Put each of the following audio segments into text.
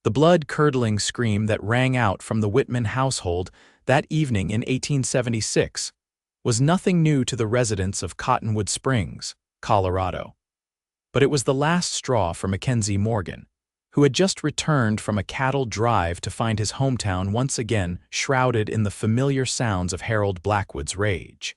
The blood-curdling scream that rang out from the Whitman household that evening in 1876 was nothing new to the residents of Cottonwood Springs, Colorado. But it was the last straw for Mackenzie Morgan, who had just returned from a cattle drive to find his hometown once again shrouded in the familiar sounds of Harold Blackwood's rage.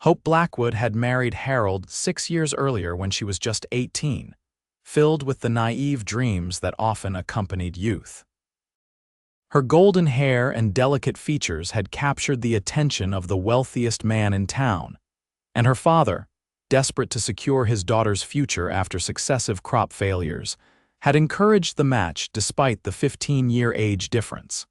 Hope Blackwood had married Harold 6 years earlier when she was just 18, filled with the naive dreams that often accompanied youth. Her golden hair and delicate features had captured the attention of the wealthiest man in town, and her father, desperate to secure his daughter's future after successive crop failures, had encouraged the match despite the 15-year age difference.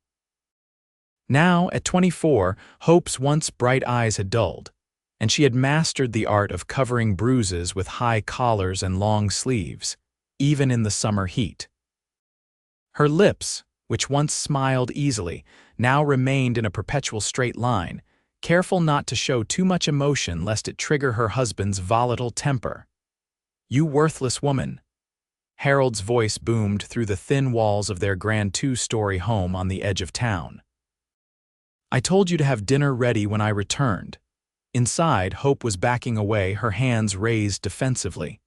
Now, at 24, Hope's once bright eyes had dulled, and she had mastered the art of covering bruises with high collars and long sleeves, even in the summer heat. Her lips, which once smiled easily, now remained in a perpetual straight line, careful not to show too much emotion lest it trigger her husband's volatile temper. "You worthless woman." Harold's voice boomed through the thin walls of their grand 2-story home on the edge of town. "I told you to have dinner ready when I returned." Inside, Hope was backing away, her hands raised defensively.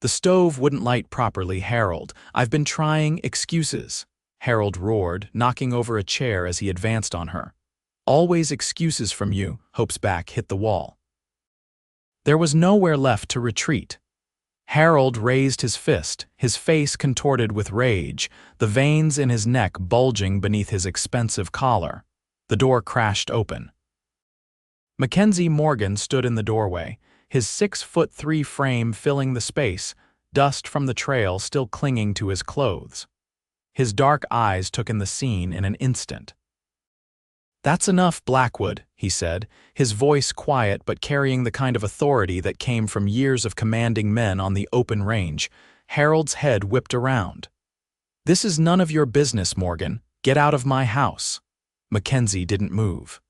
"The stove wouldn't light properly, Harold. I've been trying." "Excuses," Harold roared, knocking over a chair as he advanced on her. "Always excuses from you." Hope's back hit the wall. There was nowhere left to retreat. Harold raised his fist, his face contorted with rage, the veins in his neck bulging beneath his expensive collar. The door crashed open. Mackenzie Morgan stood in the doorway, his 6'3" frame filling the space, dust from the trail still clinging to his clothes. His dark eyes took in the scene in an instant. "That's enough, Blackwood," he said, his voice quiet but carrying the kind of authority that came from years of commanding men on the open range. Harold's head whipped around. "This is none of your business, Morgan. Get out of my house." Mackenzie didn't move.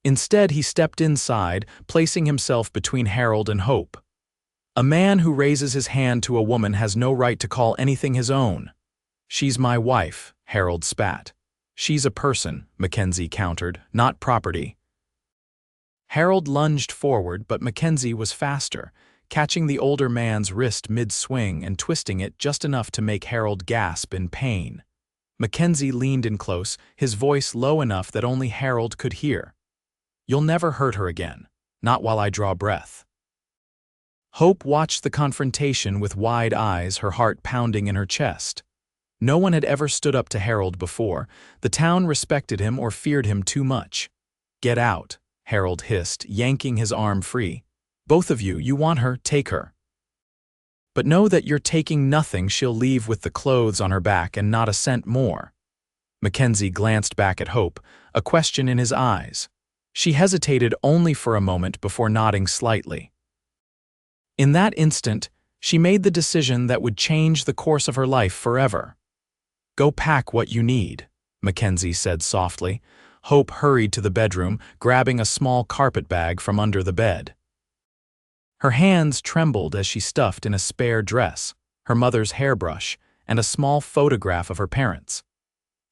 Instead, he stepped inside, placing himself between Harold and Hope. "A man who raises his hand to a woman has no right to call anything his own." "She's my wife," Harold spat. "She's a person," Mackenzie countered, "not property." Harold lunged forward, but Mackenzie was faster, catching the older man's wrist mid-swing and twisting it just enough to make Harold gasp in pain. Mackenzie leaned in close, his voice low enough that only Harold could hear. "You'll never hurt her again. Not while I draw breath." Hope watched the confrontation with wide eyes, her heart pounding in her chest. No one had ever stood up to Harold before. The town respected him or feared him too much. "Get out," Harold hissed, yanking his arm free. "Both of you, you want her, take her. But know that you're taking nothing. She'll leave with the clothes on her back and not a cent more." Mackenzie glanced back at Hope, a question in his eyes. She hesitated only for a moment before nodding slightly. In that instant, she made the decision that would change the course of her life forever. "Go pack what you need," Mackenzie said softly. Hope hurried to the bedroom, grabbing a small carpet bag from under the bed. Her hands trembled as she stuffed in a spare dress, her mother's hairbrush, and a small photograph of her parents.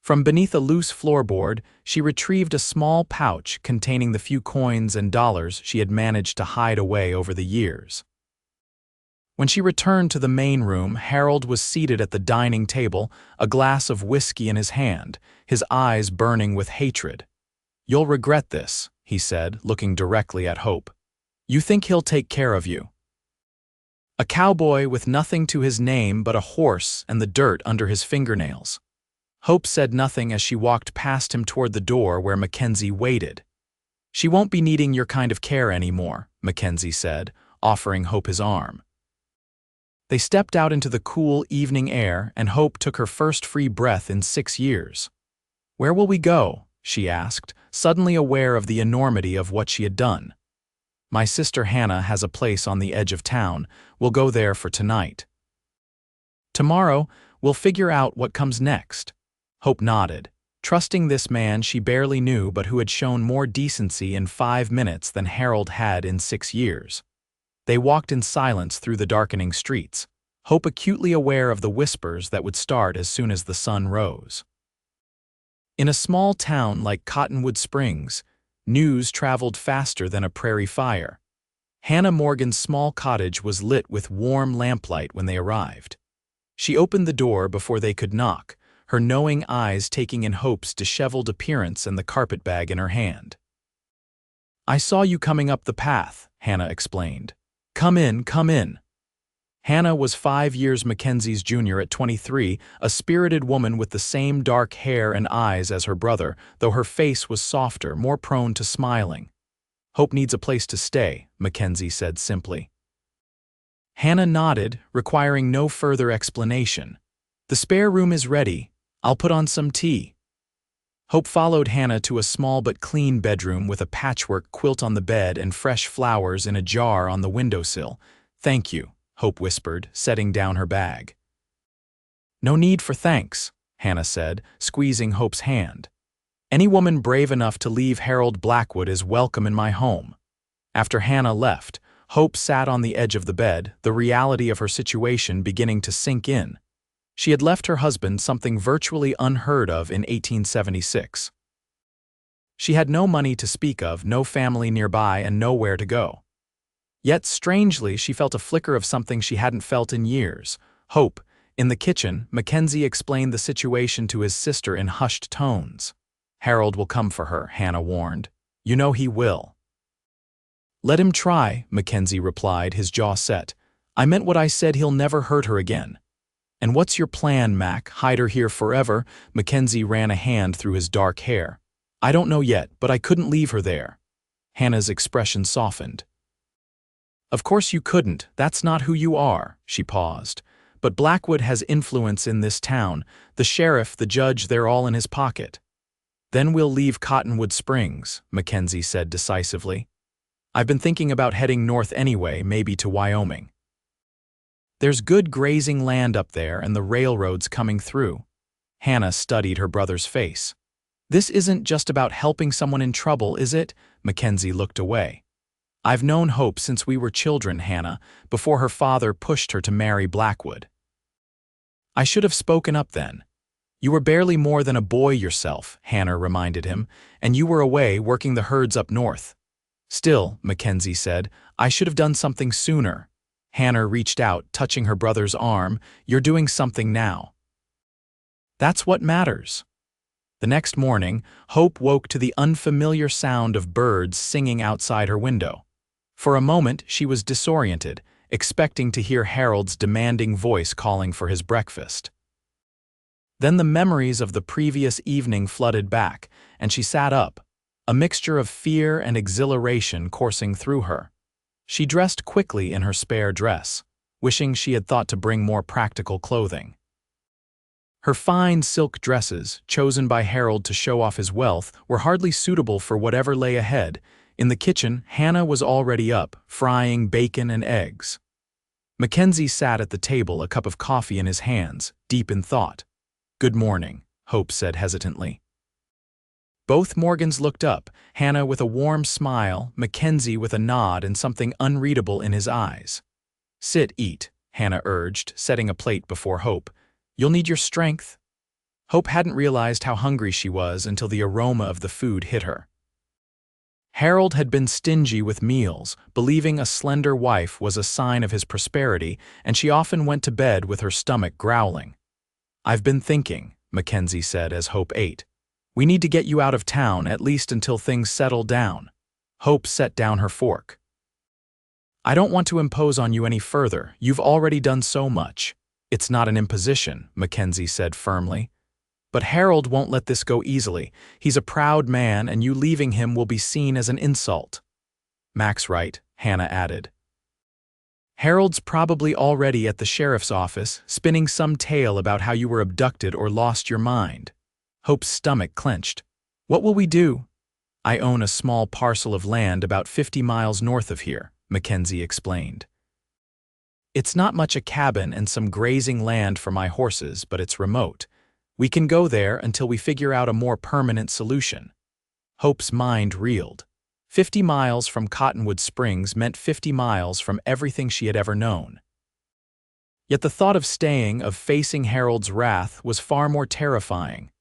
From beneath a loose floorboard, she retrieved a small pouch containing the few coins and dollars she had managed to hide away over the years. When she returned to the main room, Harold was seated at the dining table, a glass of whiskey in his hand, his eyes burning with hatred. "You'll regret this," he said, looking directly at Hope. "You think he'll take care of you. A cowboy with nothing to his name but a horse and the dirt under his fingernails." Hope said nothing as she walked past him toward the door where Mackenzie waited. "She won't be needing your kind of care anymore," Mackenzie said, offering Hope his arm. They stepped out into the cool evening air, and Hope took her first free breath in 6 years. "Where will we go?" she asked, suddenly aware of the enormity of what she had done. "My sister Hannah has a place on the edge of town. We'll go there for tonight. Tomorrow, we'll figure out what comes next." Hope nodded, trusting this man she barely knew but who had shown more decency in 5 minutes than Harold had in 6 years. They walked in silence through the darkening streets, Hope acutely aware of the whispers that would start as soon as the sun rose. In a small town like Cottonwood Springs, news traveled faster than a prairie fire. Hannah Morgan's small cottage was lit with warm lamplight when they arrived. She opened the door before they could knock, her knowing eyes taking in Hope's disheveled appearance and the carpetbag in her hand. "I saw you coming up the path," Hannah explained. "Come in, come in." Hannah was 5 years Mackenzie's junior at 23, a spirited woman with the same dark hair and eyes as her brother, though her face was softer, more prone to smiling. "Hope needs a place to stay," Mackenzie said simply. Hannah nodded, requiring no further explanation. "The spare room is ready. I'll put on some tea." Hope followed Hannah to a small but clean bedroom with a patchwork quilt on the bed and fresh flowers in a jar on the windowsill. "Thank you," Hope whispered, setting down her bag. "No need for thanks," Hannah said, squeezing Hope's hand. "Any woman brave enough to leave Harold Blackwood is welcome in my home." After Hannah left, Hope sat on the edge of the bed, the reality of her situation beginning to sink in. She had left her husband something virtually unheard of in 1876. She had no money to speak of, no family nearby, and nowhere to go. Yet, strangely, she felt a flicker of something she hadn't felt in years: hope. In the kitchen, Mackenzie explained the situation to his sister in hushed tones. "Harold will come for her," Hannah warned. "You know he will." "Let him try," Mackenzie replied, his jaw set. "I meant what I said, he'll never hurt her again." "And what's your plan, Mac? Hide her here forever?" Mackenzie ran a hand through his dark hair. "I don't know yet, but I couldn't leave her there." Hannah's expression softened. "Of course you couldn't, that's not who you are," she paused. "But Blackwood has influence in this town. The sheriff, the judge, they're all in his pocket." "Then we'll leave Cottonwood Springs," Mackenzie said decisively. "I've been thinking about heading north anyway, maybe to Wyoming. There's good grazing land up there and the railroad's coming through." Hannah studied her brother's face. "This isn't just about helping someone in trouble, is it?" Mackenzie looked away. "I've known Hope since we were children, Hannah, before her father pushed her to marry Blackwood." "I should have spoken up then. You were barely more than a boy yourself," Hannah reminded him, "and you were away working the herds up north." "Still," Mackenzie said, "I should have done something sooner." Hannah reached out, touching her brother's arm. "You're doing something now. That's what matters." The next morning, Hope woke to the unfamiliar sound of birds singing outside her window. For a moment, she was disoriented, expecting to hear Harold's demanding voice calling for his breakfast. Then the memories of the previous evening flooded back, and she sat up, a mixture of fear and exhilaration coursing through her. She dressed quickly in her spare dress, wishing she had thought to bring more practical clothing. Her fine silk dresses, chosen by Harold to show off his wealth, were hardly suitable for whatever lay ahead. In the kitchen, Hannah was already up, frying bacon and eggs. Mackenzie sat at the table, a cup of coffee in his hands, deep in thought. "Good morning," Hope said hesitantly. Both Morgans looked up, Hannah with a warm smile, Mackenzie with a nod and something unreadable in his eyes. "Sit, eat," Hannah urged, setting a plate before Hope. "You'll need your strength." Hope hadn't realized how hungry she was until the aroma of the food hit her. Harold had been stingy with meals, believing a slender wife was a sign of his prosperity, and she often went to bed with her stomach growling. "I've been thinking," Mackenzie said as Hope ate. "We need to get you out of town, at least until things settle down." Hope set down her fork. "I don't want to impose on you any further. You've already done so much." "It's not an imposition," Mackenzie said firmly. "But Harold won't let this go easily. He's a proud man, and you leaving him will be seen as an insult." "Mac's right," Hannah added. "Harold's probably already at the sheriff's office, spinning some tale about how you were abducted or lost your mind." Hope's stomach clenched. "What will we do?" "I own a small parcel of land about 50 miles north of here," Mackenzie explained. "It's not much, a cabin and some grazing land for my horses, but it's remote. We can go there until we figure out a more permanent solution." Hope's mind reeled. 50 miles from Cottonwood Springs meant 50 miles from everything she had ever known. Yet the thought of staying, of facing Harold's wrath, was far more terrifying.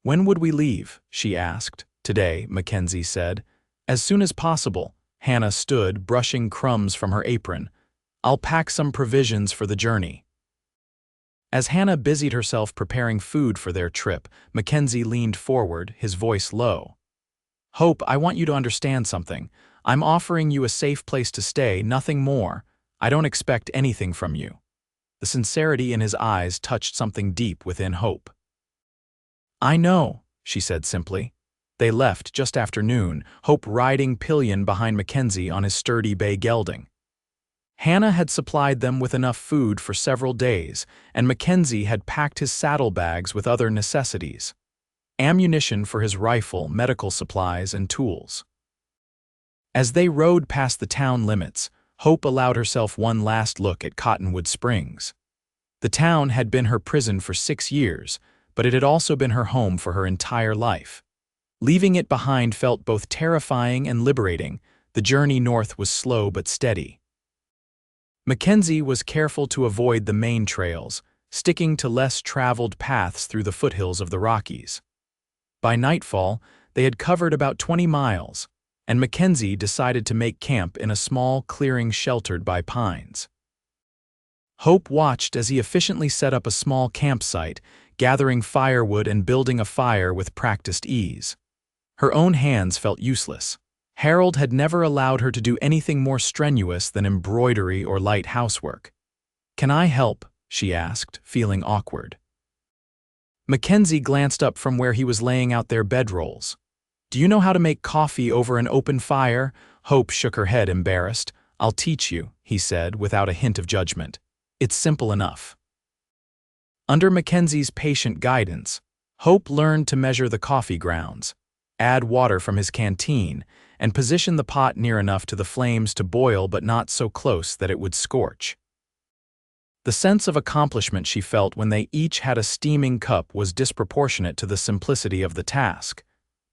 "When would we leave?" she asked. "Today," Mackenzie said. "As soon as possible." Hannah stood, brushing crumbs from her apron. "I'll pack some provisions for the journey." As Hannah busied herself preparing food for their trip, Mackenzie leaned forward, his voice low. "Hope, I want you to understand something. I'm offering you a safe place to stay, nothing more. I don't expect anything from you." The sincerity in his eyes touched something deep within Hope. "I know," she said simply. They left just after noon, Hope riding pillion behind Mackenzie on his sturdy bay gelding. Hannah had supplied them with enough food for several days, and Mackenzie had packed his saddlebags with other necessities: ammunition for his rifle, medical supplies, and tools. As they rode past the town limits, Hope allowed herself one last look at Cottonwood Springs. The town had been her prison for 6 years, but it had also been her home for her entire life. Leaving it behind felt both terrifying and liberating. The journey north was slow but steady. Mackenzie was careful to avoid the main trails, sticking to less traveled paths through the foothills of the Rockies. By nightfall, they had covered about 20 miles, and Mackenzie decided to make camp in a small clearing sheltered by pines. Hope watched as he efficiently set up a small campsite, gathering firewood and building a fire with practiced ease. Her own hands felt useless. Harold had never allowed her to do anything more strenuous than embroidery or light housework. "Can I help?" she asked, feeling awkward. Mackenzie glanced up from where he was laying out their bedrolls. "Do you know how to make coffee over an open fire?" Hope shook her head, embarrassed. "I'll teach you," he said, without a hint of judgment. "It's simple enough." Under Mackenzie's patient guidance, Hope learned to measure the coffee grounds, add water from his canteen, and position the pot near enough to the flames to boil but not so close that it would scorch. The sense of accomplishment she felt when they each had a steaming cup was disproportionate to the simplicity of the task,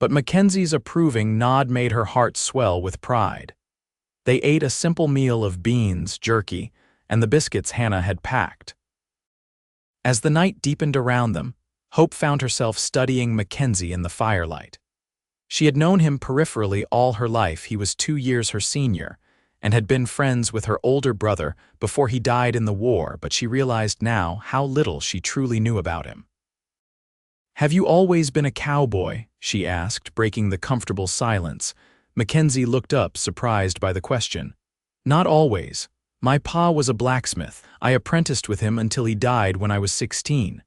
but Mackenzie's approving nod made her heart swell with pride. They ate a simple meal of beans, jerky, and the biscuits Hannah had packed. As the night deepened around them, Hope found herself studying Mackenzie in the firelight. She had known him peripherally all her life. He was 2 years her senior, and had been friends with her older brother before he died in the war, but she realized now how little she truly knew about him. "Have you always been a cowboy?" she asked, breaking the comfortable silence. Mackenzie looked up, surprised by the question. "Not always. My pa was a blacksmith. I apprenticed with him until he died when I was 16.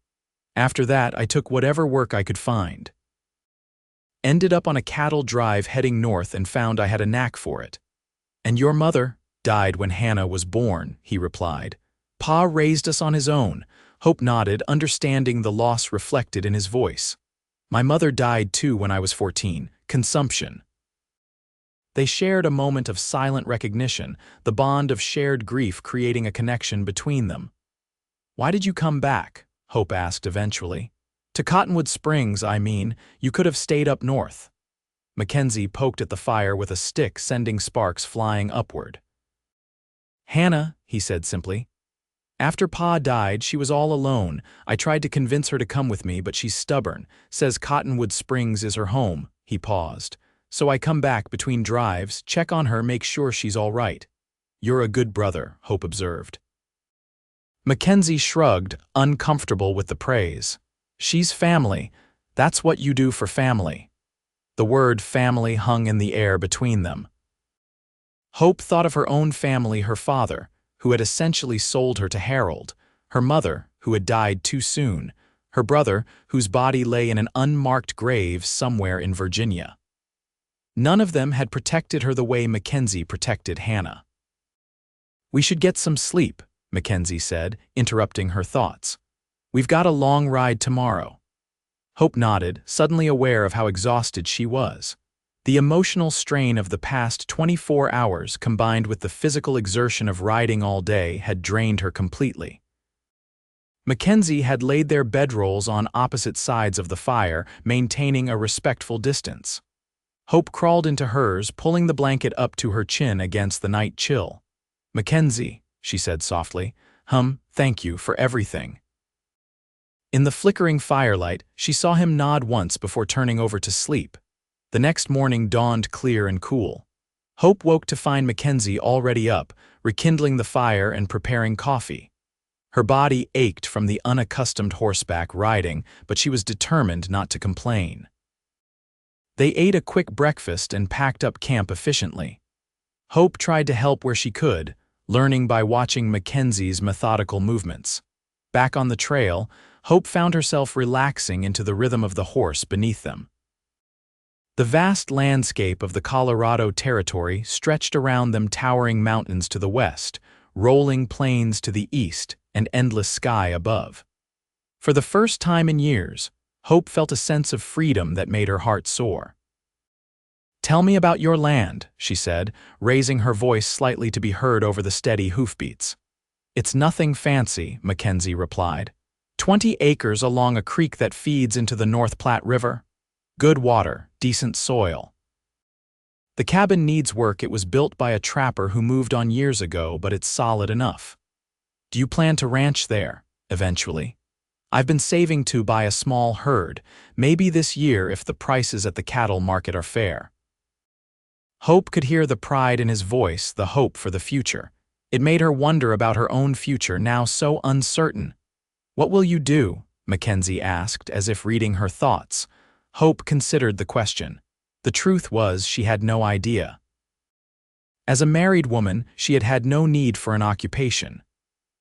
After that, I took whatever work I could find. Ended up on a cattle drive heading north and found I had a knack for it." "And your mother?" "Died when Hannah was born," he replied. "Pa raised us on his own." Hope nodded, understanding the loss reflected in his voice. "My mother died too when I was 14, consumption." They shared a moment of silent recognition, the bond of shared grief creating a connection between them. "Why did you come back?" Hope asked eventually. "To Cottonwood Springs, I mean. You could have stayed up north." Mackenzie poked at the fire with a stick, sending sparks flying upward. "Hannah," he said simply. "After Pa died, she was all alone. I tried to convince her to come with me, but she's stubborn. Says Cottonwood Springs is her home." He paused. "So I come back between drives, check on her, make sure she's all right." "You're a good brother," Hope observed. Mackenzie shrugged, uncomfortable with the praise. "She's family. That's what you do for family." The word family hung in the air between them. Hope thought of her own family, her father, who had essentially sold her to Harold, her mother, who had died too soon, her brother, whose body lay in an unmarked grave somewhere in Virginia. None of them had protected her the way Mackenzie protected Hannah. "We should get some sleep," Mackenzie said, interrupting her thoughts. "We've got a long ride tomorrow." Hope nodded, suddenly aware of how exhausted she was. The emotional strain of the past 24 hours combined with the physical exertion of riding all day had drained her completely. Mackenzie had laid their bedrolls on opposite sides of the fire, maintaining a respectful distance. Hope crawled into hers, pulling the blanket up to her chin against the night chill. "Mackenzie," she said softly, Thank you for everything." In the flickering firelight, she saw him nod once before turning over to sleep. The next morning dawned clear and cool. Hope woke to find Mackenzie already up, rekindling the fire and preparing coffee. Her body ached from the unaccustomed horseback riding, but she was determined not to complain. They ate a quick breakfast and packed up camp efficiently. Hope tried to help where she could, learning by watching Mackenzie's methodical movements. Back on the trail, Hope found herself relaxing into the rhythm of the horse beneath them. The vast landscape of the Colorado Territory stretched around them, towering mountains to the west, rolling plains to the east, and endless sky above. For the first time in years, Hope felt a sense of freedom that made her heart soar. "Tell me about your land," she said, raising her voice slightly to be heard over the steady hoofbeats. "It's nothing fancy," Mackenzie replied. 20 acres along a creek that feeds into the North Platte River. Good water, decent soil. The cabin needs work. It was built by a trapper who moved on years ago, but it's solid enough. Do you plan to ranch there, eventually? I've been saving to buy a small herd, maybe this year if the prices at the cattle market are fair. Hope could hear the pride in his voice, the hope for the future. It made her wonder about her own future, now so uncertain. "What will you do?" Mackenzie asked, as if reading her thoughts. Hope considered the question. The truth was, she had no idea. As a married woman, she had had no need for an occupation.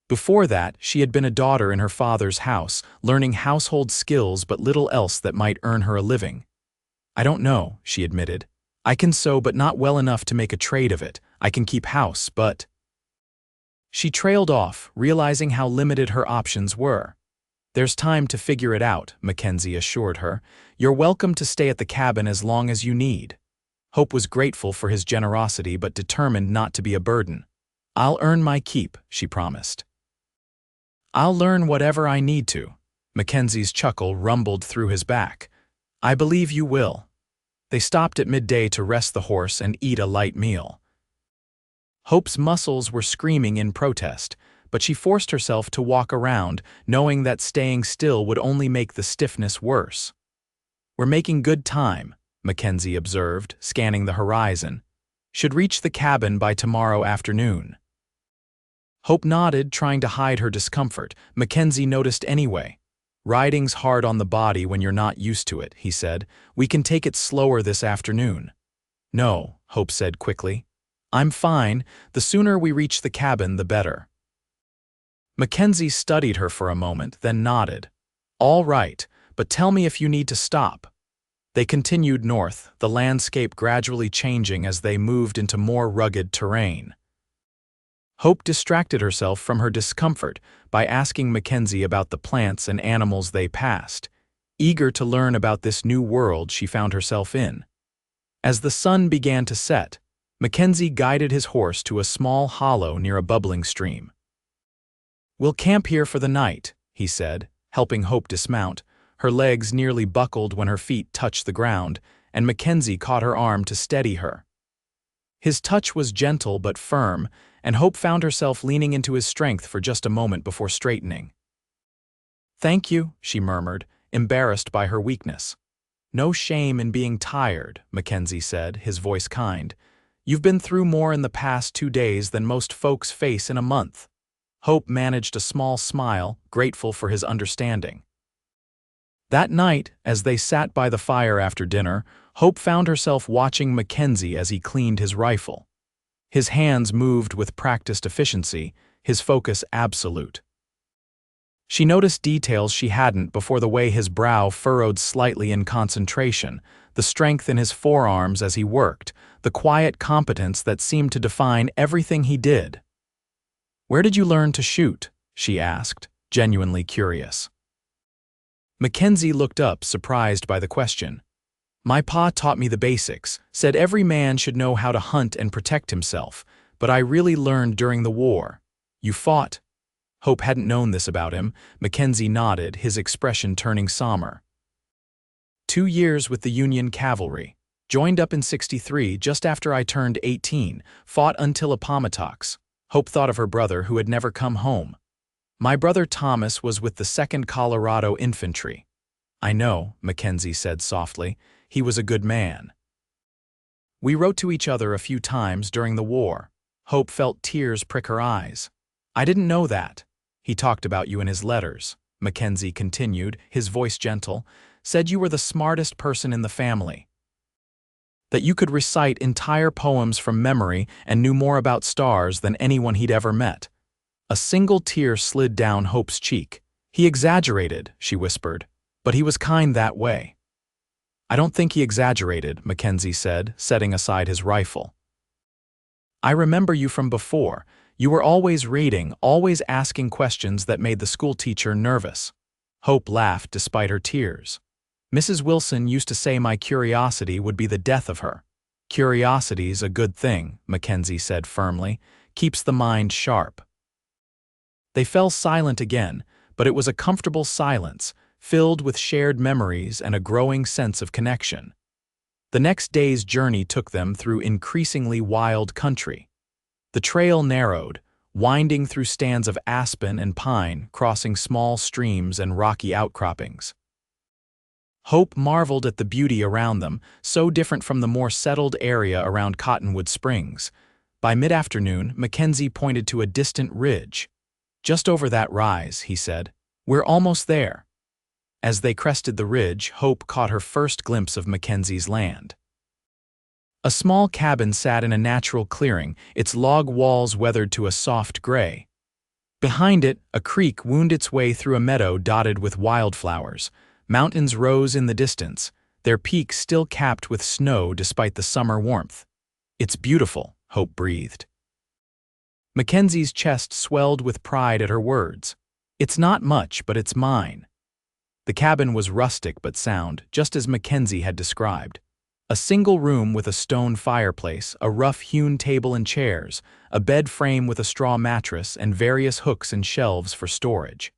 Before that, she had been a daughter in her father's house, learning household skills but little else that might earn her a living. "I don't know," she admitted. "I can sew, but not well enough to make a trade of it. I can keep house, but—" She trailed off, realizing how limited her options were. "There's time to figure it out," Mackenzie assured her. "You're welcome to stay at the cabin as long as you need." Hope was grateful for his generosity but determined not to be a burden. "I'll earn my keep," she promised. "I'll learn whatever I need to." Mackenzie's chuckle rumbled through his back. "I believe you will." They stopped at midday to rest the horse and eat a light meal. Hope's muscles were screaming in protest, but she forced herself to walk around, knowing that staying still would only make the stiffness worse. "We're making good time," Mackenzie observed, scanning the horizon. "Should reach the cabin by tomorrow afternoon." Hope nodded, trying to hide her discomfort. Mackenzie noticed anyway. "Riding's hard on the body when you're not used to it," he said. "We can take it slower this afternoon." "No," Hope said quickly. "I'm fine. The sooner we reach the cabin, the better." Mackenzie studied her for a moment, then nodded. "All right, but tell me if you need to stop." They continued north, the landscape gradually changing as they moved into more rugged terrain. Hope distracted herself from her discomfort by asking Mackenzie about the plants and animals they passed, eager to learn about this new world she found herself in. As the sun began to set, Mackenzie guided his horse to a small hollow near a bubbling stream. "We'll camp here for the night," he said, helping Hope dismount. Her legs nearly buckled when her feet touched the ground, and Mackenzie caught her arm to steady her. His touch was gentle but firm, and Hope found herself leaning into his strength for just a moment before straightening. "Thank you," she murmured, embarrassed by her weakness. "No shame in being tired," Mackenzie said, his voice kind. "You've been through more in the past 2 days than most folks face in a month." Hope managed a small smile, grateful for his understanding. That night, as they sat by the fire after dinner, Hope found herself watching Mackenzie as he cleaned his rifle. His hands moved with practiced efficiency, his focus absolute. She noticed details she hadn't before: the way his brow furrowed slightly in concentration, the strength in his forearms as he worked, the quiet competence that seemed to define everything he did. "Where did you learn to shoot?" she asked, genuinely curious. Mackenzie looked up, surprised by the question. "My pa taught me the basics, said every man should know how to hunt and protect himself, but I really learned during the war." "You fought?" Hope hadn't known this about him. Mackenzie nodded, his expression turning somber. 2 years with the Union Cavalry. Joined up in '63, just after I turned 18, fought until Appomattox. Hope thought of her brother, who had never come home. My brother Thomas was with the 2nd Colorado Infantry. I know, Mackenzie said softly. He was a good man. We wrote to each other a few times during the war. Hope felt tears prick her eyes. I didn't know that. He talked about you in his letters, Mackenzie continued, his voice gentle, said you were the smartest person in the family. That you could recite entire poems from memory and knew more about stars than anyone he'd ever met. A single tear slid down Hope's cheek. He exaggerated, she whispered, but he was kind that way. I don't think he exaggerated, Mackenzie said, setting aside his rifle. I remember you from before. You were always reading, always asking questions that made the schoolteacher nervous. Hope laughed despite her tears. Mrs. Wilson used to say my curiosity would be the death of her. Curiosity's a good thing, Mackenzie said firmly. Keeps the mind sharp. They fell silent again, but it was a comfortable silence, filled with shared memories and a growing sense of connection. The next day's journey took them through increasingly wild country. The trail narrowed, winding through stands of aspen and pine, crossing small streams and rocky outcroppings. Hope marveled at the beauty around them, so different from the more settled area around Cottonwood Springs. By mid-afternoon, Mackenzie pointed to a distant ridge. Just over that rise, he said. We're almost there. As they crested the ridge, Hope caught her first glimpse of Mackenzie's land. A small cabin sat in a natural clearing, its log walls weathered to a soft gray. Behind it, a creek wound its way through a meadow dotted with wildflowers. Mountains rose in the distance, their peaks still capped with snow despite the summer warmth. It's beautiful, Hope breathed. Mackenzie's chest swelled with pride at her words. It's not much, but it's mine. The cabin was rustic but sound, just as Mackenzie had described. A single room with a stone fireplace, a rough-hewn table and chairs, a bed frame with a straw mattress, and various hooks and shelves for storage.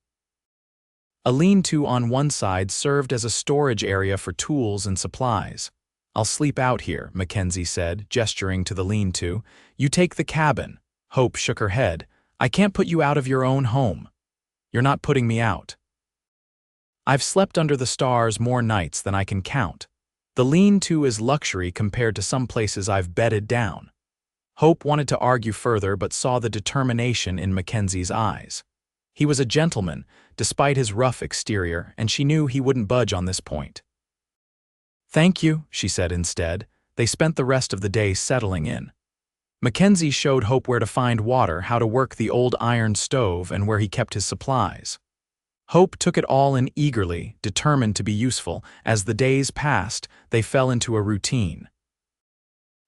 A lean-to on one side served as a storage area for tools and supplies. I'll sleep out here, Mackenzie said, gesturing to the lean-to. You take the cabin. Hope shook her head. I can't put you out of your own home. You're not putting me out. I've slept under the stars more nights than I can count. The lean-to is luxury compared to some places I've bedded down. Hope wanted to argue further but saw the determination in Mackenzie's eyes. He was a gentleman, despite his rough exterior, and she knew he wouldn't budge on this point. Thank you, she said instead. They spent the rest of the day settling in. Mackenzie showed Hope where to find water, how to work the old iron stove, and where he kept his supplies. Hope took it all in eagerly, determined to be useful. As the days passed, they fell into a routine.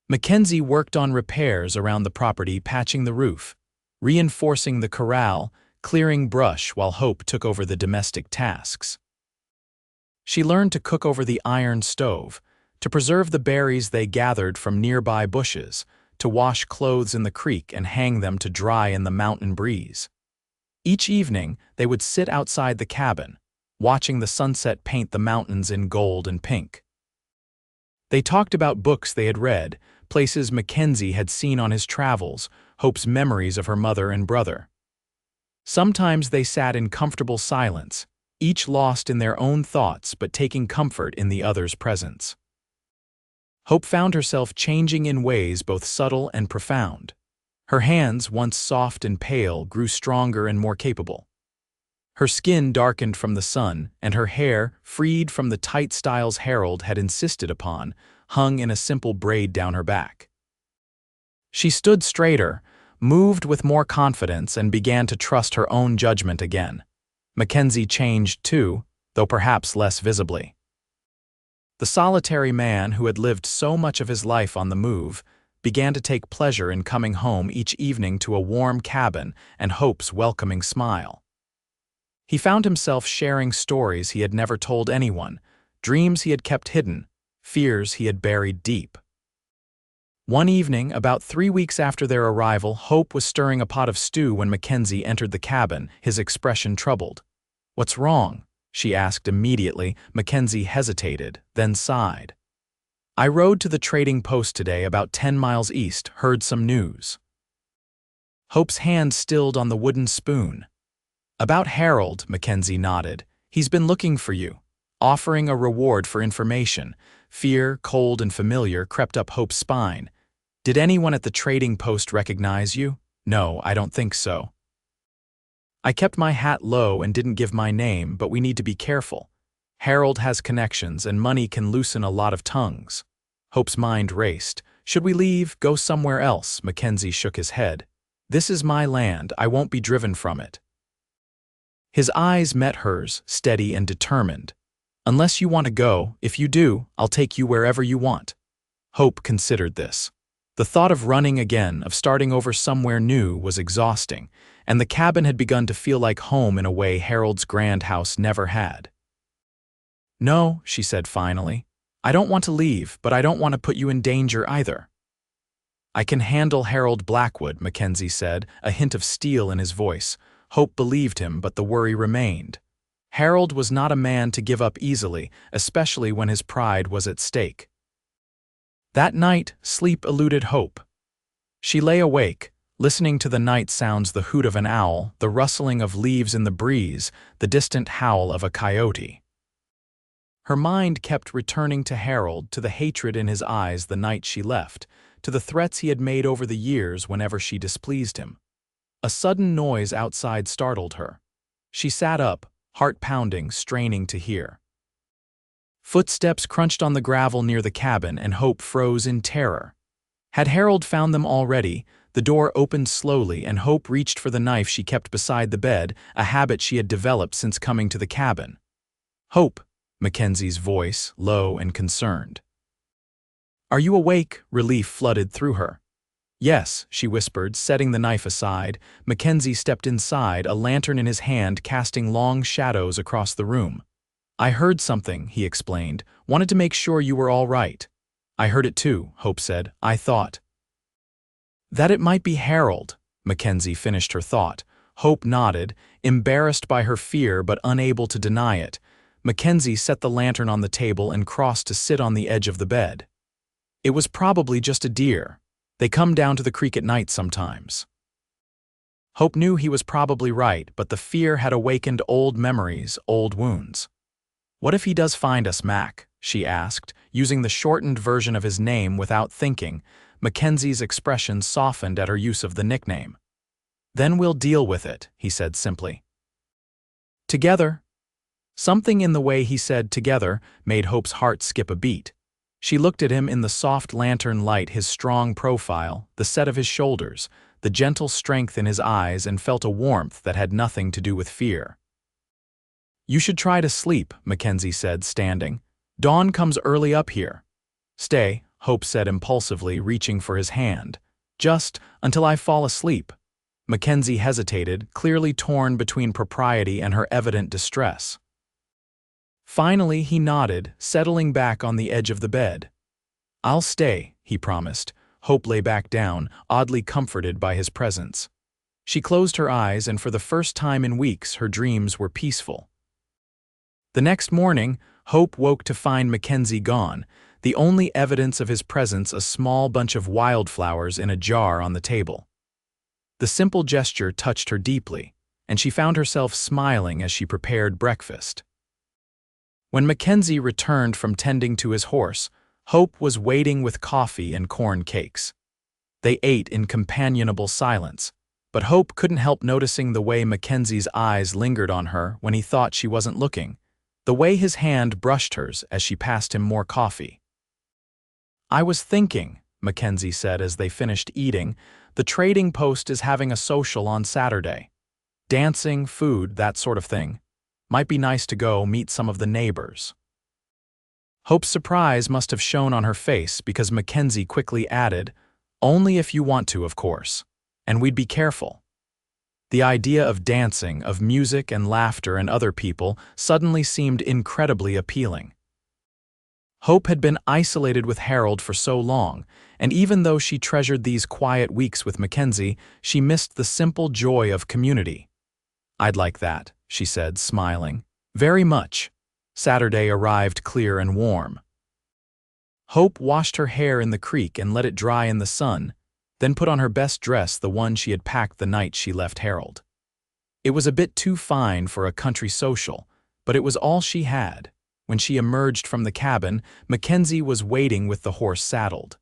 Mackenzie worked on repairs around the property, patching the roof, reinforcing the corral, clearing brush, while Hope took over the domestic tasks. She learned to cook over the iron stove, to preserve the berries they gathered from nearby bushes, to wash clothes in the creek and hang them to dry in the mountain breeze. Each evening, they would sit outside the cabin, watching the sunset paint the mountains in gold and pink. They talked about books they had read, places Mackenzie had seen on his travels, Hope's memories of her mother and brother. Sometimes they sat in comfortable silence, each lost in their own thoughts but taking comfort in the other's presence. Hope found herself changing in ways both subtle and profound. Her hands, once soft and pale, grew stronger and more capable. Her skin darkened from the sun, and her hair, freed from the tight styles Harold had insisted upon, hung in a simple braid down her back. She stood straighter, moved with more confidence, and began to trust her own judgment again. Mackenzie changed too, though perhaps less visibly. The solitary man who had lived so much of his life on the move began to take pleasure in coming home each evening to a warm cabin and Hope's welcoming smile. He found himself sharing stories he had never told anyone, dreams he had kept hidden, fears he had buried deep. One evening, about 3 weeks after their arrival, Hope was stirring a pot of stew when Mackenzie entered the cabin, his expression troubled. "What's wrong?" she asked immediately. Mackenzie hesitated, then sighed. "I rode to the trading post today about 10 miles east, heard some news." Hope's hand stilled on the wooden spoon. About Harold, Mackenzie nodded. He's been looking for you, offering a reward for information. Fear, cold and familiar, crept up Hope's spine. Did anyone at the trading post recognize you? No, I don't think so. I kept my hat low and didn't give my name, but we need to be careful. Harold has connections, and money can loosen a lot of tongues. Hope's mind raced. Should we leave, go somewhere else? Mackenzie shook his head. This is my land, I won't be driven from it. His eyes met hers, steady and determined. Unless you want to go, if you do, I'll take you wherever you want. Hope considered this. The thought of running again, of starting over somewhere new, was exhausting, and the cabin had begun to feel like home in a way Harold's grand house never had. No, she said finally. I don't want to leave, but I don't want to put you in danger either. I can handle Harold Blackwood, Mackenzie said, a hint of steel in his voice. Hope believed him, but the worry remained. Harold was not a man to give up easily, especially when his pride was at stake. That night, sleep eluded Hope. She lay awake, listening to the night sounds: the hoot of an owl, the rustling of leaves in the breeze, the distant howl of a coyote. Her mind kept returning to Harold, to the hatred in his eyes the night she left, to the threats he had made over the years whenever she displeased him. A sudden noise outside startled her. She sat up, heart pounding, straining to hear. Footsteps crunched on the gravel near the cabin, and Hope froze in terror. Had Harold found them already? The door opened slowly, and Hope reached for the knife she kept beside the bed, a habit she had developed since coming to the cabin. Hope, Mackenzie's voice, low and concerned. Are you awake? Relief flooded through her. Yes, she whispered, setting the knife aside. Mackenzie stepped inside, a lantern in his hand casting long shadows across the room. I heard something, he explained. Wanted to make sure you were all right. I heard it too, Hope said. I thought that it might be Harold. Mackenzie finished her thought. Hope nodded, embarrassed by her fear but unable to deny it. Mackenzie set the lantern on the table and crossed to sit on the edge of the bed. It was probably just a deer. They come down to the creek at night sometimes. Hope knew he was probably right, but the fear had awakened old memories, old wounds. What if he does find us, Mac? She asked, using the shortened version of his name without thinking. Mackenzie's expression softened at her use of the nickname. Then we'll deal with it, he said simply. Together? Something in the way he said together made Hope's heart skip a beat. She looked at him in the soft lantern light, his strong profile, the set of his shoulders, the gentle strength in his eyes, and felt a warmth that had nothing to do with fear. You should try to sleep, Mackenzie said, standing. Dawn comes early up here. Stay, Hope said impulsively, reaching for his hand. Just until I fall asleep. Mackenzie hesitated, clearly torn between propriety and her evident distress. Finally, he nodded, settling back on the edge of the bed. I'll stay, he promised. Hope lay back down, oddly comforted by his presence. She closed her eyes, and for the first time in weeks, her dreams were peaceful. The next morning, Hope woke to find Mackenzie gone, the only evidence of his presence a small bunch of wildflowers in a jar on the table. The simple gesture touched her deeply, and she found herself smiling as she prepared breakfast. When Mackenzie returned from tending to his horse, Hope was waiting with coffee and corn cakes. They ate in companionable silence, but Hope couldn't help noticing the way Mackenzie's eyes lingered on her when he thought she wasn't looking, the way his hand brushed hers as she passed him more coffee. I was thinking, Mackenzie said as they finished eating, the trading post is having a social on Saturday. Dancing, food, that sort of thing. Might be nice to go meet some of the neighbors. Hope's surprise must have shown on her face because Mackenzie quickly added, only if you want to, of course, and we'd be careful. The idea of dancing, of music and laughter and other people suddenly seemed incredibly appealing. Hope had been isolated with Harold for so long, and even though she treasured these quiet weeks with Mackenzie, she missed the simple joy of community. I'd like that, she said, smiling. Very much. Saturday arrived clear and warm. Hope washed her hair in the creek and let it dry in the sun, then put on her best dress, the one she had packed the night she left Harold. It was a bit too fine for a country social, but it was all she had. When she emerged from the cabin, Mackenzie was waiting with the horse saddled.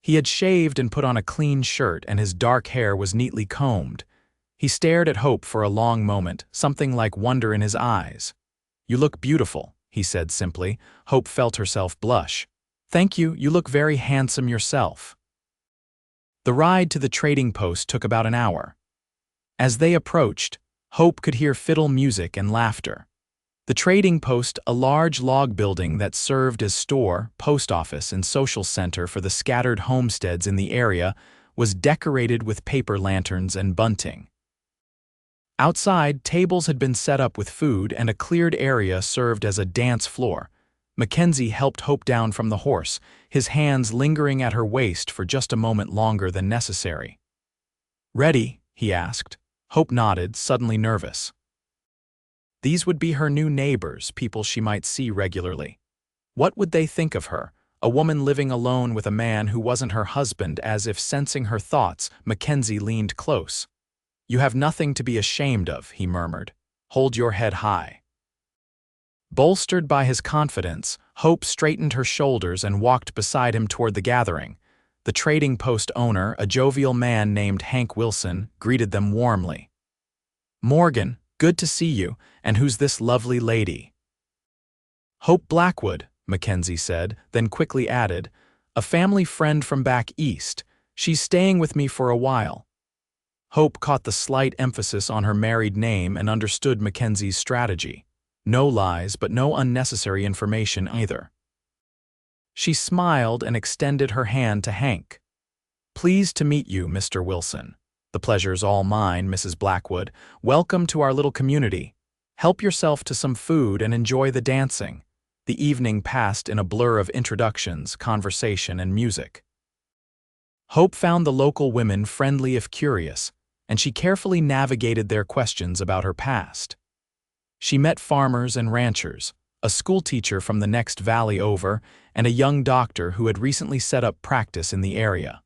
He had shaved and put on a clean shirt, and his dark hair was neatly combed. He stared at Hope for a long moment, something like wonder in his eyes. "You look beautiful," he said simply. Hope felt herself blush. "Thank you, you look very handsome yourself." The ride to the trading post took about an hour. As they approached, Hope could hear fiddle music and laughter. The trading post, a large log building that served as store, post office, and social center for the scattered homesteads in the area, was decorated with paper lanterns and bunting. Outside, tables had been set up with food, and a cleared area served as a dance floor. Mackenzie helped Hope down from the horse, his hands lingering at her waist for just a moment longer than necessary. "Ready?" he asked. Hope nodded, suddenly nervous. These would be her new neighbors, people she might see regularly. What would they think of her, a woman living alone with a man who wasn't her husband? As if sensing her thoughts, Mackenzie leaned close. "You have nothing to be ashamed of," he murmured. "Hold your head high." Bolstered by his confidence, Hope straightened her shoulders and walked beside him toward the gathering. The trading post owner, a jovial man named Hank Wilson, greeted them warmly. "Morgan, good to see you, and who's this lovely lady?" "Hope Blackwood," Mackenzie said, then quickly added, "A family friend from back east. She's staying with me for a while." Hope caught the slight emphasis on her married name and understood Mackenzie's strategy. No lies, but no unnecessary information either. She smiled and extended her hand to Hank. "Pleased to meet you, Mr. Wilson." "The pleasure's all mine, Mrs. Blackwood. Welcome to our little community. Help yourself to some food and enjoy the dancing." The evening passed in a blur of introductions, conversation, and music. Hope found the local women friendly if curious, and she carefully navigated their questions about her past. She met farmers and ranchers, a schoolteacher from the next valley over, and a young doctor who had recently set up practice in the area.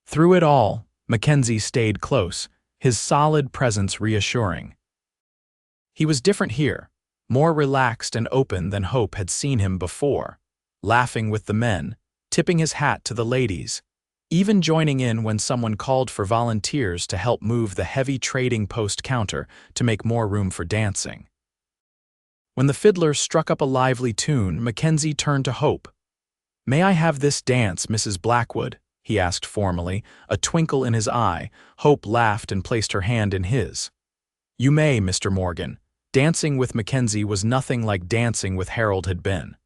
Through it all, Mackenzie stayed close, his solid presence reassuring. He was different here, more relaxed and open than Hope had seen him before, laughing with the men, tipping his hat to the ladies, even joining in when someone called for volunteers to help move the heavy trading post counter to make more room for dancing. When the fiddler struck up a lively tune, Mackenzie turned to Hope. "May I have this dance, Mrs. Blackwood?" he asked formally, a twinkle in his eye. Hope laughed and placed her hand in his. "You may, Mr. Morgan." Dancing with Mackenzie was nothing like dancing with Harold had been.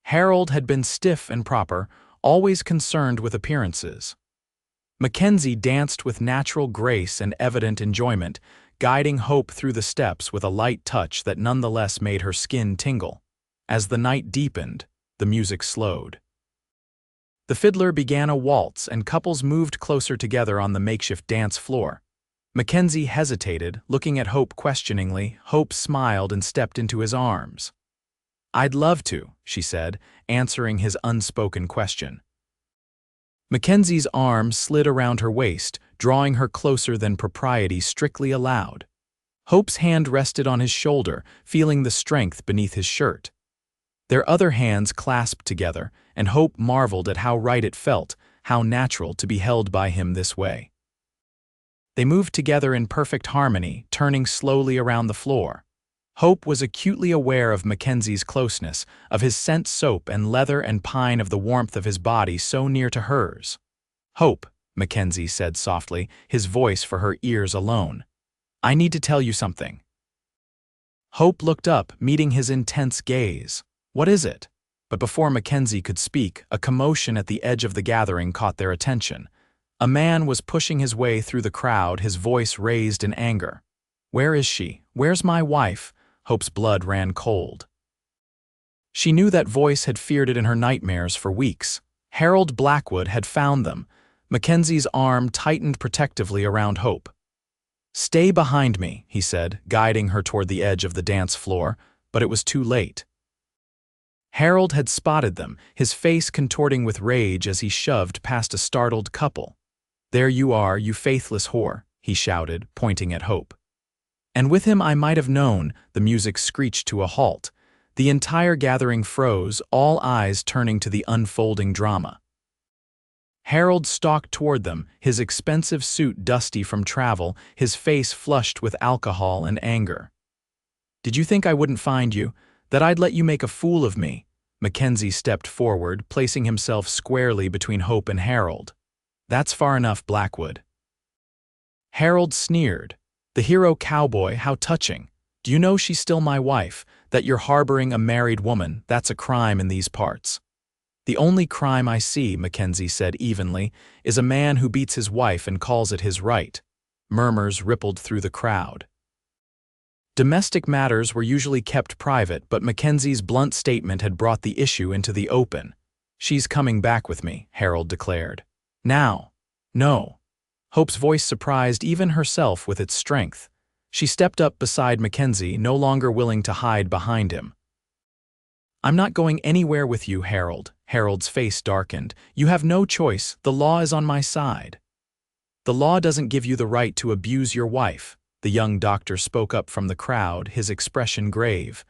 Harold had been stiff and proper, always concerned with appearances. Mackenzie danced with natural grace and evident enjoyment, guiding Hope through the steps with a light touch that nonetheless made her skin tingle. As the night deepened, the music slowed. The fiddler began a waltz, and couples moved closer together on the makeshift dance floor. Mackenzie hesitated, looking at Hope questioningly. Hope smiled and stepped into his arms. "I'd love to," she said, answering his unspoken question. Mackenzie's arm slid around her waist, drawing her closer than propriety strictly allowed. Hope's hand rested on his shoulder, feeling the strength beneath his shirt. Their other hands clasped together, and Hope marveled at how right it felt, how natural to be held by him this way. They moved together in perfect harmony, turning slowly around the floor. Hope was acutely aware of Mackenzie's closeness, of his scent soap and leather and pine, of the warmth of his body so near to hers. "Hope," Mackenzie said softly, his voice for her ears alone. "I need to tell you something." Hope looked up, meeting his intense gaze. "What is it?" But before Mackenzie could speak, a commotion at the edge of the gathering caught their attention. A man was pushing his way through the crowd, his voice raised in anger. "Where is she? Where's my wife?" Hope's blood ran cold. She knew that voice, had feared it in her nightmares for weeks. Harold Blackwood had found them. Mackenzie's arm tightened protectively around Hope. "Stay behind me," he said, guiding her toward the edge of the dance floor, but it was too late. Harold had spotted them, his face contorting with rage as he shoved past a startled couple. "There you are, you faithless whore," he shouted, pointing at Hope. And with him I might have known, the music screeched to a halt. The entire gathering froze, all eyes turning to the unfolding drama. Harold stalked toward them, his expensive suit dusty from travel, his face flushed with alcohol and anger. "Did you think I wouldn't find you? That I'd let you make a fool of me?" Mackenzie stepped forward, placing himself squarely between Hope and Harold. "That's far enough, Blackwood." Harold sneered. "The hero Cowboy, how touching. Do you know she's still my wife? That you're harboring a married woman, that's a crime in these parts." "The only crime I see," Mackenzie said evenly, "is a man who beats his wife and calls it his right." Murmurs rippled through the crowd. Domestic matters were usually kept private, but Mackenzie's blunt statement had brought the issue into the open. "She's coming back with me," Harold declared. "Now." "No." Hope's voice surprised even herself with its strength. She stepped up beside Mackenzie, no longer willing to hide behind him. "I'm not going anywhere with you, Harold." Harold's face darkened. "You have no choice. The law is on my side." "The law doesn't give you the right to abuse your wife." The young doctor spoke up from the crowd, his expression grave.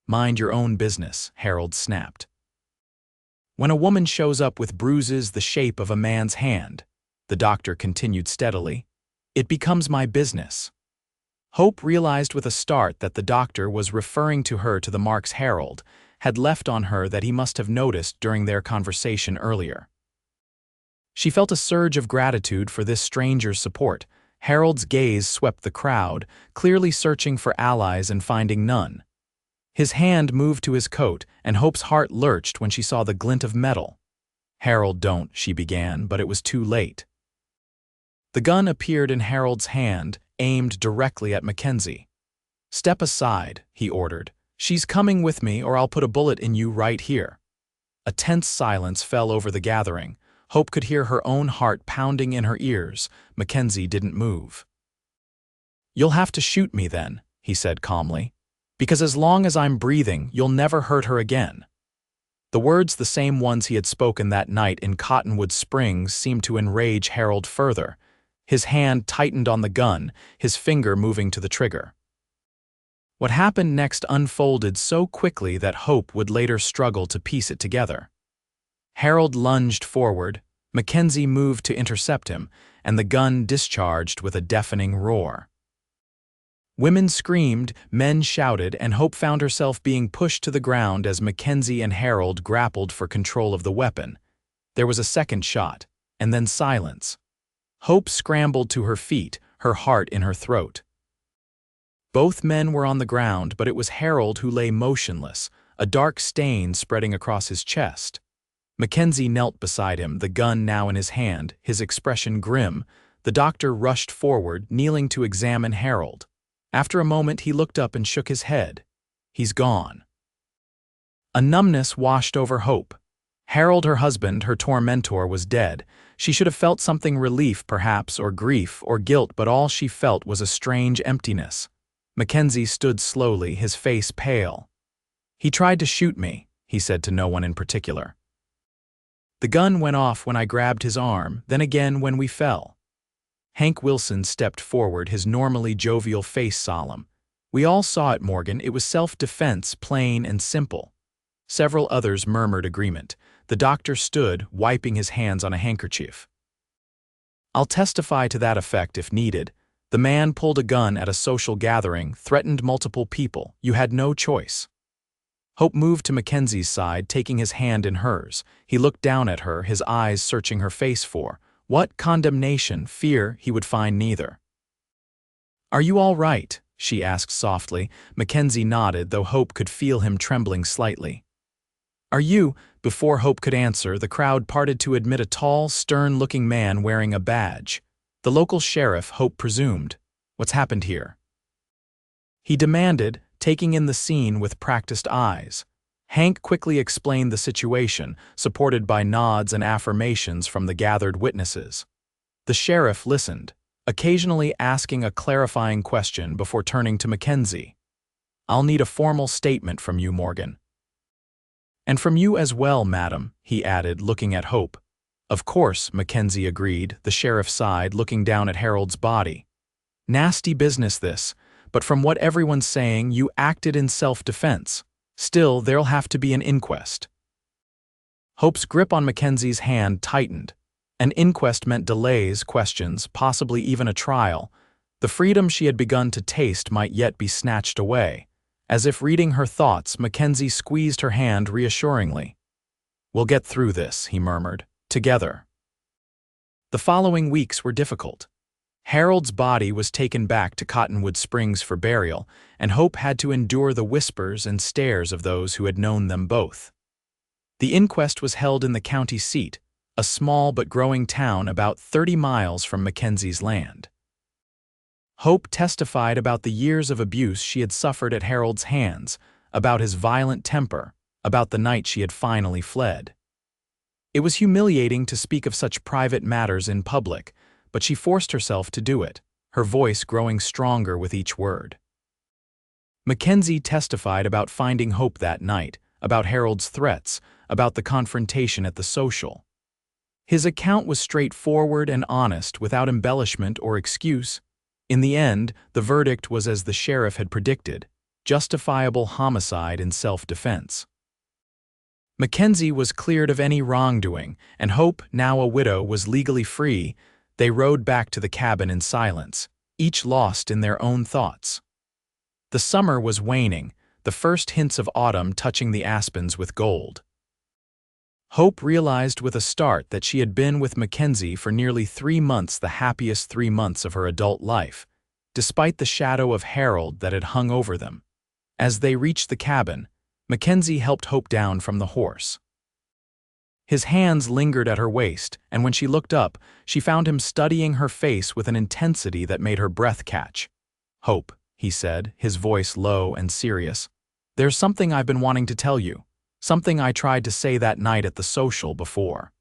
"Mind your own business," Harold snapped. "When a woman shows up with bruises the shape of a man's hand," the doctor continued steadily, "it becomes my business." Hope realized with a start that the doctor was referring to her to the marks Harold had left on her that he must have noticed during their conversation earlier. She felt a surge of gratitude for this stranger's support. Harold's gaze swept the crowd, clearly searching for allies and finding none. His hand moved to his coat, and Hope's heart lurched when she saw the glint of metal. "Harold, don't," she began, but it was too late. The gun appeared in Harold's hand, aimed directly at Mackenzie. "Step aside," he ordered. "She's coming with me, or I'll put a bullet in you right here." A tense silence fell over the gathering. Hope could hear her own heart pounding in her ears. Mackenzie didn't move. "You'll have to shoot me then," he said calmly. "Because as long as I'm breathing, you'll never hurt her again." The words, the same ones he had spoken that night in Cottonwood Springs, seemed to enrage Harold further. His hand tightened on the gun, his finger moving to the trigger. What happened next unfolded so quickly that Hope would later struggle to piece it together. Harold lunged forward, Mackenzie moved to intercept him, and the gun discharged with a deafening roar. Women screamed, men shouted, and Hope found herself being pushed to the ground as Mackenzie and Harold grappled for control of the weapon. There was a second shot, and then silence. Hope scrambled to her feet, her heart in her throat. Both men were on the ground, but it was Harold who lay motionless, a dark stain spreading across his chest. Mackenzie knelt beside him, the gun now in his hand, his expression grim. The doctor rushed forward, kneeling to examine Harold. After a moment, he looked up and shook his head. "He's gone." A numbness washed over Hope. Harold, her husband, her tormentor, was dead. She should have felt something, relief perhaps, or grief, or guilt, but all she felt was a strange emptiness. Mackenzie stood slowly, his face pale. "He tried to shoot me," he said to no one in particular. "The gun went off when I grabbed his arm, then again when we fell." Hank Wilson stepped forward, his normally jovial face solemn. "We all saw it, Morgan. It was self-defense, plain and simple." Several others murmured agreement. The doctor stood, wiping his hands on a handkerchief. "I'll testify to that effect if needed. The man pulled a gun at a social gathering, threatened multiple people. You had no choice." Hope moved to Mackenzie's side, taking his hand in hers. He looked down at her, his eyes searching her face for what? Condemnation, fear, he would find neither. "Are you all right?" she asked softly. Mackenzie nodded, though Hope could feel him trembling slightly. "Are you?" Before Hope could answer, the crowd parted to admit a tall, stern-looking man wearing a badge. The local sheriff, Hope presumed. "What's happened here?" he demanded, taking in the scene with practiced eyes. Hank quickly explained the situation, supported by nods and affirmations from the gathered witnesses. The sheriff listened, occasionally asking a clarifying question before turning to Mackenzie. "I'll need a formal statement from you, Morgan." "And from you as well, madam," he added, looking at Hope. "Of course," Mackenzie agreed, the sheriff sighed, looking down at Harold's body. Nasty business this, but from what everyone's saying, you acted in self-defense. Still, there'll have to be an inquest. Hope's grip on Mackenzie's hand tightened. An inquest meant delays, questions, possibly even a trial. The freedom she had begun to taste might yet be snatched away. As if reading her thoughts, Mackenzie squeezed her hand reassuringly. "We'll get through this," he murmured. "Together." The following weeks were difficult. Harold's body was taken back to Cottonwood Springs for burial, and Hope had to endure the whispers and stares of those who had known them both. The inquest was held in the county seat, a small but growing town about 30 miles from Mackenzie's land. Hope testified about the years of abuse she had suffered at Harold's hands, about his violent temper, about the night she had finally fled. It was humiliating to speak of such private matters in public, but she forced herself to do it, her voice growing stronger with each word. Mackenzie testified about finding Hope that night, about Harold's threats, about the confrontation at the social. His account was straightforward and honest, without embellishment or excuse. In the end, the verdict was as the sheriff had predicted: justifiable homicide in self-defense. Mackenzie was cleared of any wrongdoing, and Hope, now a widow, was legally free. They rode back to the cabin in silence, each lost in their own thoughts. The summer was waning, the first hints of autumn touching the aspens with gold. Hope realized with a start that she had been with Mackenzie for nearly 3 months, the happiest 3 months of her adult life, despite the shadow of Harold that had hung over them. As they reached the cabin, Mackenzie helped Hope down from the horse. His hands lingered at her waist, and when she looked up, she found him studying her face with an intensity that made her breath catch. "Hope," he said, his voice low and serious, "there's something I've been wanting to tell you, something I tried to say that night at the social before."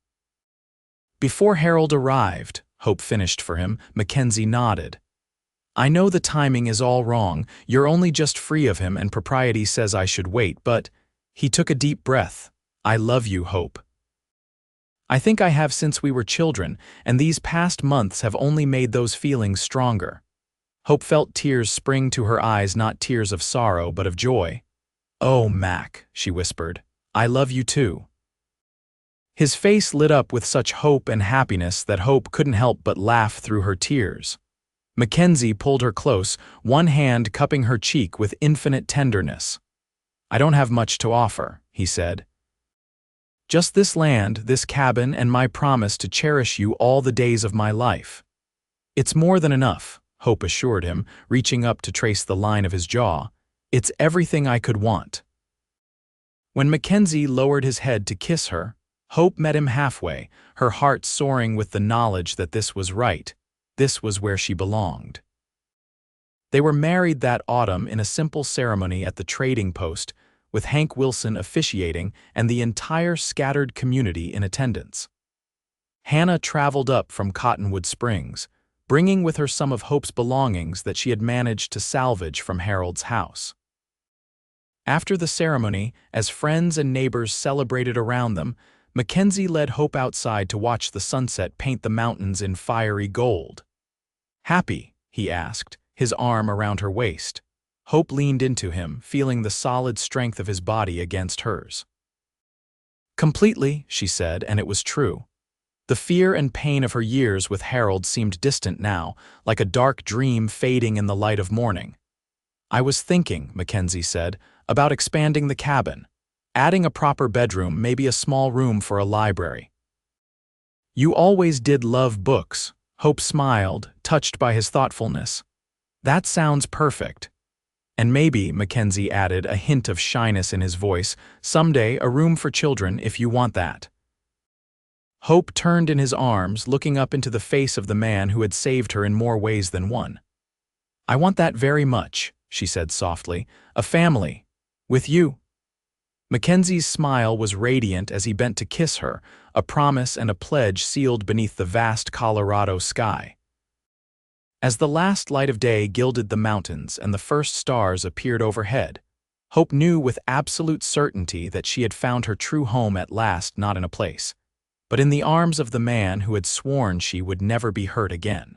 "Before Harold arrived," Hope finished for him. Mackenzie nodded. "I know the timing is all wrong, you're only just free of him and propriety says I should wait, but—" He took a deep breath. "I love you, Hope. I think I have since we were children, and these past months have only made those feelings stronger." Hope felt tears spring to her eyes, not tears of sorrow, but of joy. "Oh, Mac," she whispered, "I love you too." His face lit up with such hope and happiness that Hope couldn't help but laugh through her tears. Mackenzie pulled her close, one hand cupping her cheek with infinite tenderness. "I don't have much to offer," he said. "Just this land, this cabin, and my promise to cherish you all the days of my life." "It's more than enough," Hope assured him, reaching up to trace the line of his jaw. "It's everything I could want." When Mackenzie lowered his head to kiss her, Hope met him halfway, her heart soaring with the knowledge that this was right. This was where she belonged. They were married that autumn in a simple ceremony at the trading post, with Hank Wilson officiating and the entire scattered community in attendance. Hannah traveled up from Cottonwood Springs, bringing with her some of Hope's belongings that she had managed to salvage from Harold's house. After the ceremony, as friends and neighbors celebrated around them, Mackenzie led Hope outside to watch the sunset paint the mountains in fiery gold. "Happy?" he asked, his arm around her waist. Hope leaned into him, feeling the solid strength of his body against hers. "Completely," she said, and it was true. The fear and pain of her years with Harold seemed distant now, like a dark dream fading in the light of morning. "I was thinking," Mackenzie said, "about expanding the cabin, adding a proper bedroom, maybe a small room for a library." "You always did love books," Hope smiled, touched by his thoughtfulness. "That sounds perfect. And maybe," Mackenzie added, a hint of shyness in his voice, "someday a room for children if you want that." Hope turned in his arms, looking up into the face of the man who had saved her in more ways than one. "I want that very much," she said softly. "A family. With you." Mackenzie's smile was radiant as he bent to kiss her, a promise and a pledge sealed beneath the vast Colorado sky. As the last light of day gilded the mountains and the first stars appeared overhead, Hope knew with absolute certainty that she had found her true home at last, not in a place, but in the arms of the man who had sworn she would never be hurt again.